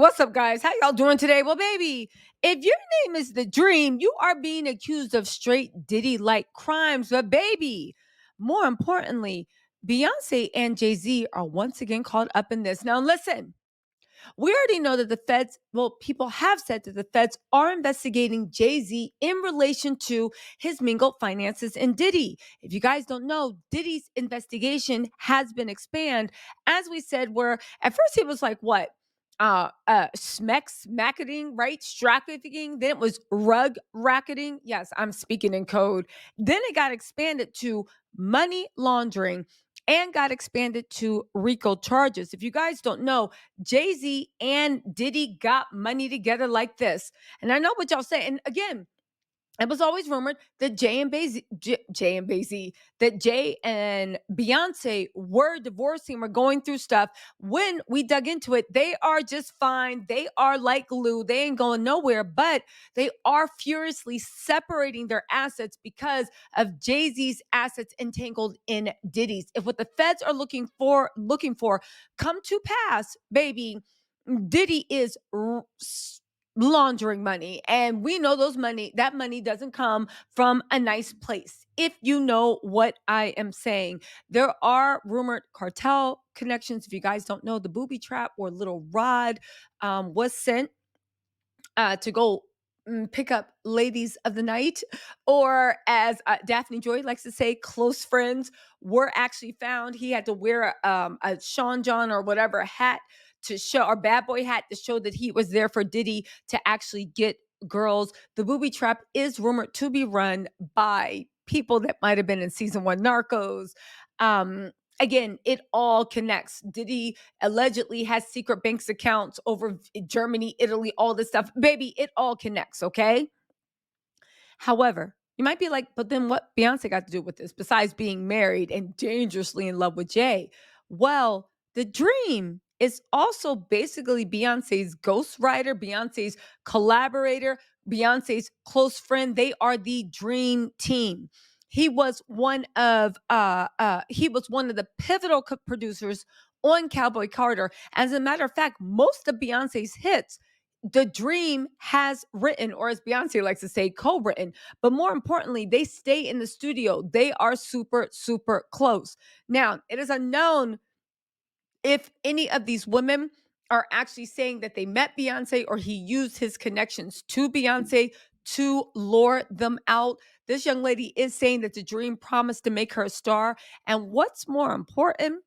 What's up, guys? How y'all doing today? Well, baby, if your name is The Dream, you are being accused of straight Diddy like crimes. But, baby, more importantly, Beyonce and JayZ are once again caught up in this. Now, listen, we already know that the feds, well, people have said that the feds are investigating JayZ in relation to his mingled finances and Diddy. If you guys don't know, Diddy's investigation has been expanded. As we said, where at first he was like, what? Smacketing, right? Strafficking. Then it was rug racketing. Yes, I'm speaking in code. Then it got expanded to money laundering and got expanded to RICO charges. If you guys don't know, JayZ and Diddy got money together like this. And I know what y'all say. And again, it was always rumored that that Jay and Beyonce were divorcing, were going through stuff. When we dug into it, they are just fine. They are like glue. They ain't going nowhere, but they are furiously separating their assets because of JayZ's assets entangled in Diddy's. If what the feds are looking for come to pass, baby, Diddy is laundering money, and we know that money doesn't come from a nice place. If you know what I am saying, there are rumored cartel connections. If you guys don't know, the booby trap or little rod was sent to go pick up ladies of the night, or as Daphne Joy likes to say, close friends were actually found. He had to wear a Sean John or whatever hat to show, or bad boy hat to show that he was there for Diddy to actually get girls. The booby trap is rumored to be run by people that might have been in season one Narcos. Again, it all connects. Diddy allegedly has secret banks accounts over Germany, Italy, all this stuff. Baby, it all connects, okay? However, you might be like, but then what Beyonce got to do with this besides being married and dangerously in love with Jay? Well, the dream is also basically Beyonce's ghostwriter, Beyonce's collaborator, Beyonce's close friend. They are the dream team. He was one of the pivotal producers on Cowboy Carter. As a matter of fact, most of Beyonce's hits the dream has written, or as Beyonce likes to say, co-written. But more importantly, they stay in the studio. They are super, super close. Now, it is unknown if any of these women are actually saying that they met Beyonce or he used his connections to Beyonce to lure them out. This young lady is saying that the dream promised to make her a star. And what's more important,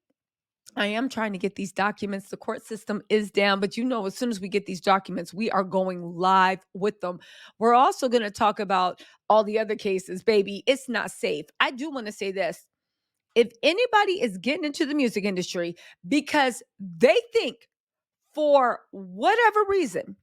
I am trying to get these documents. The court system is down, but you know, as soon as we get these documents, we are going live with them. We're also going to talk about all the other cases, baby. It's not safe. I do want to say this. If anybody is getting into the music industry because they think for whatever reason,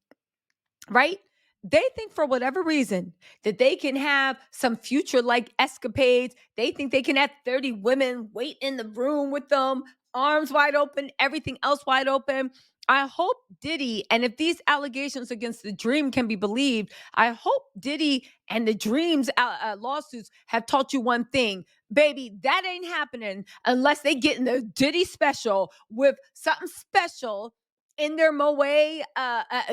right? They think for whatever reason that they can have some future like escapades. They think they can have 30 women wait in the room with them, arms wide open, everything else wide open. I hope Diddy, and if these allegations against the Dream can be believed, I hope Diddy and the Dream's lawsuits have taught you one thing. Baby, that ain't happening unless they get in the Diddy special with something special in their Moet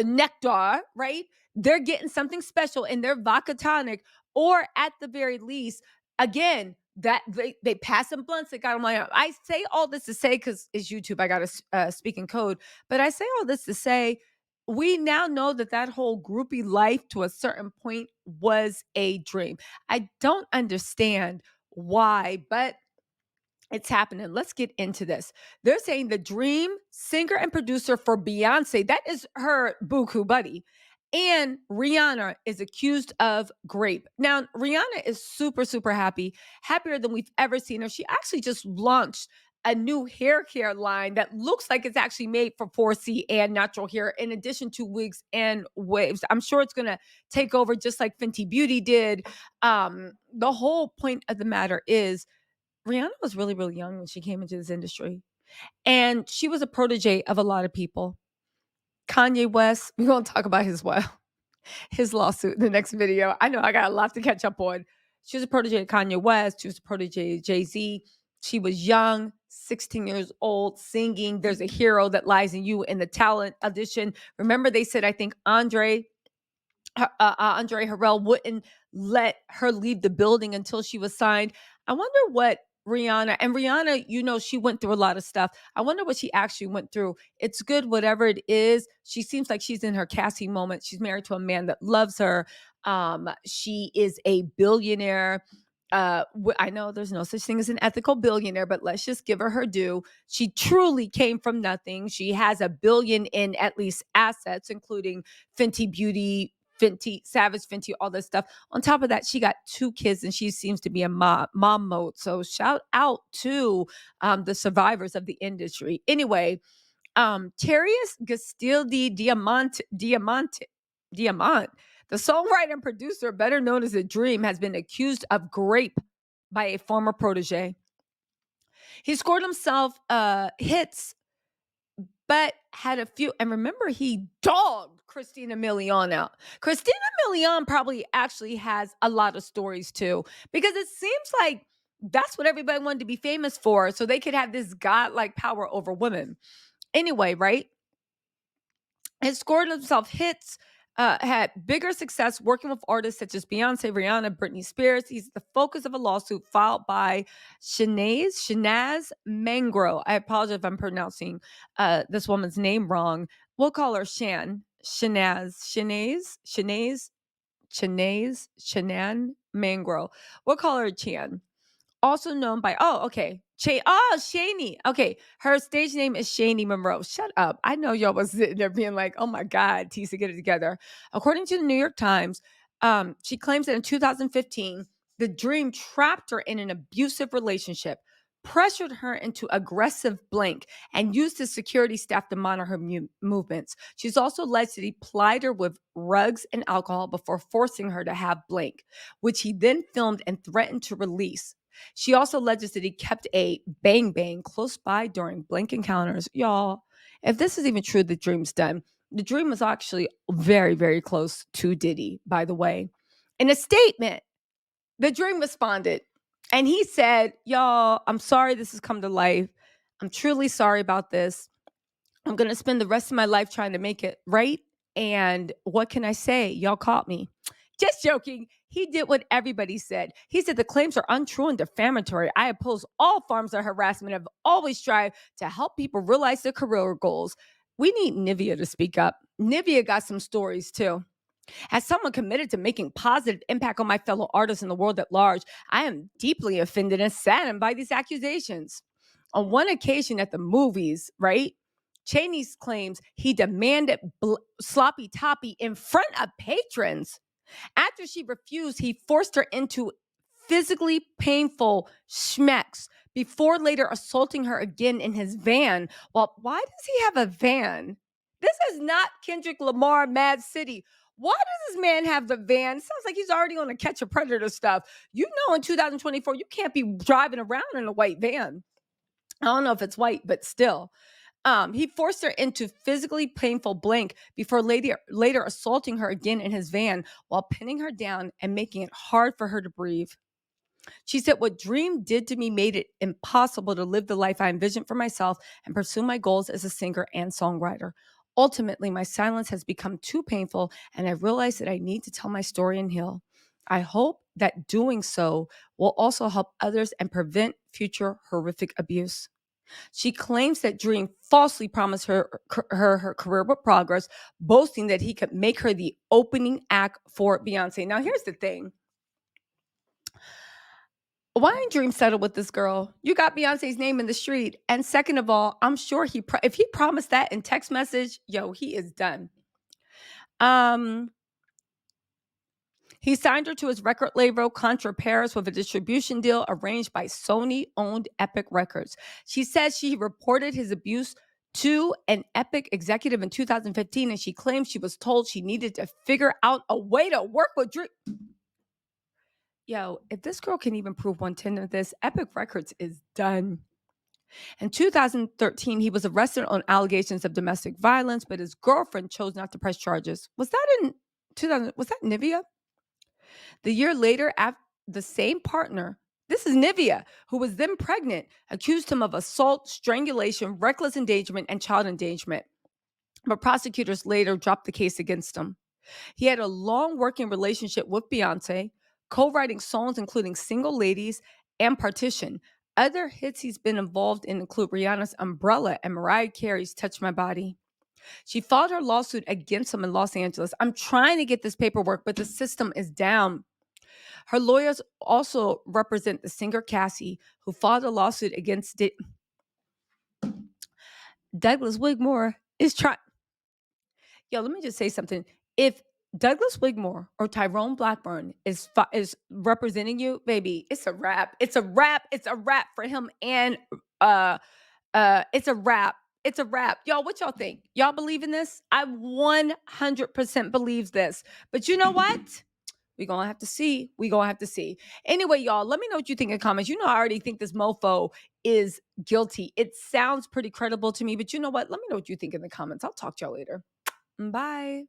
nectar, right? They're getting something special in their vodka tonic, or at the very least, again, that they pass some blunts that got on my arm. I say all this to say, because it's YouTube, I got to speak in code, but I say all this to say, we now know that that whole groupie life to a certain point was a dream. I don't understand why, but it's happening. Let's get into this. They're saying the dream singer and producer for Beyonce, that is her buku buddy, and Rihanna is accused of grape. Now, Rihanna is super, super happy, happier than we've ever seen her. She actually just launched a new hair care line that looks like it's actually made for 4C and natural hair, in addition to wigs and waves. I'm sure it's going to take over just like Fenty Beauty did. The whole point of the matter is Rihanna was really, really young when she came into this industry. And she was a protege of a lot of people. Kanye West, we're going to talk about his lawsuit in the next video. I know I got a lot to catch up on. She was a protege of Kanye West. She was a protege of JayZ. She was young, 16 years old, singing There's a Hero That Lies in You in the talent audition. Remember, they said, I think Andre Harrell wouldn't let her leave the building until she was signed. I wonder what Rihanna, she went through a lot of stuff. I wonder what she actually went through. It's good, whatever it is. She seems like she's in her Cassie moment. She's married to a man that loves her. She is a billionaire. I know there's no such thing as an ethical billionaire, but let's just give her due. She truly came from nothing. She has a billion in at least assets, including Fenty Beauty, Fenty, Savage Fenty, all this stuff. On top of that, she got 2 kids and she seems to be a mom mode. So shout out to the survivors of the industry. Anyway, Terrius Gastildi Diamant, the songwriter and producer, better known as The Dream, has been accused of rape by a former protege. He scored himself hits, but had a few. And remember, he dogged Christina Milian out. Christina Milian probably actually has a lot of stories too, because it seems like that's what everybody wanted to be famous for, so they could have this godlike power over women. Anyway, right? He scored himself hits, had bigger success working with artists such as Beyonce, Rihanna, Britney Spears. He's the focus of a lawsuit filed by Shanaz Mangro. I apologize if I'm pronouncing this woman's name wrong. We'll call her Shanaz Mangro. We'll call her Chan, also known by Shani. Okay, her stage name is Shani Monroe. Shut up. I know y'all was sitting there being like, oh my God, Tisa, get it together. According to the New York Times, she claims that in 2015, The Dream trapped her in an abusive relationship, pressured her into aggressive blank, and used his security staff to monitor her movements. She's also alleged that he plied her with rugs and alcohol before forcing her to have blank, which he then filmed and threatened to release. She also alleges that he kept a bang bang close by during blank encounters. Y'all, if this is even true, The Dream's done. The Dream was actually very, very close to Diddy, by the way. In a statement, The Dream responded and he said, y'all, I'm sorry this has come to life. I'm truly sorry about this. I'm going to spend the rest of my life trying to make it right. And what can I say? Y'all caught me. Just joking. He did what everybody said. He said the claims are untrue and defamatory. I oppose all forms of harassment. I've always strived to help people realize their career goals. We need Nivea to speak up. Nivea got some stories too. As someone committed to making positive impact on my fellow artists in the world at large, I am deeply offended and saddened by these accusations. On one occasion at the movies, right? Cheney's claims he demanded sloppy toppy in front of patrons. After she refused, he forced her into physically painful schmecks before later assaulting her again in his van. Well, why does he have a van? This is not Kendrick Lamar, Mad City. Why does this man have the van? Sounds like he's already on a Catch a Predator stuff. You know, in 2024, you can't be driving around in a white van. I don't know if it's white, but still. He forced her into physically painful blank before later assaulting her again in his van while pinning her down and making it hard for her to breathe. She said, what Dream did to me made it impossible to live the life I envisioned for myself and pursue my goals as a singer and songwriter. Ultimately, my silence has become too painful, and I realized that I need to tell my story and heal. I hope that doing so will also help others and prevent future horrific abuse. She claims that Dream falsely promised her career with progress, boasting that he could make her the opening act for Beyonce. Now, here's the thing. Why didn't Dream settle with this girl? You got Beyonce's name in the street. And second of all, I'm sure if he promised that in text message, he is done. He signed her to his record label, Contra Paris, with a distribution deal arranged by Sony-owned Epic Records. She says she reported his abuse to an Epic executive in 2015, and she claims she was told she needed to figure out a way to work with Dream. If this girl can even prove 110 of this, Epic Records is done. In 2013, he was arrested on allegations of domestic violence, but his girlfriend chose not to press charges. Was that in 2000? Was that Nivea? The year later, the same partner This is Nivea, who was then pregnant, accused him of assault, strangulation, reckless endangerment, and child endangerment. But prosecutors later dropped the case against him. He had a long working relationship with Beyoncé, co writing songs including Single Ladies and Partition. Other hits he's been involved in include Rihanna's Umbrella and Mariah Carey's Touch My Body. She filed her lawsuit against him in Los Angeles. I'm trying to get this paperwork, but the system is down. Her lawyers also represent the singer Cassie, who filed a lawsuit against Douglas Wigmore. Is trying. Yo, let me just say something. If Douglas Wigmore or Tyrone Blackburn is representing you, baby, it's a wrap. It's a wrap. It's a wrap for him, and uh, it's a wrap. It's a wrap. Y'all, what y'all think? Y'all believe in this? I 100% believe this. But you know what? We're going to have to see. We're going to have to see. Anyway, y'all, let me know what you think in comments. You know, I already think this mofo is guilty. It sounds pretty credible to me, but you know what? Let me know what you think in the comments. I'll talk to y'all later. Bye.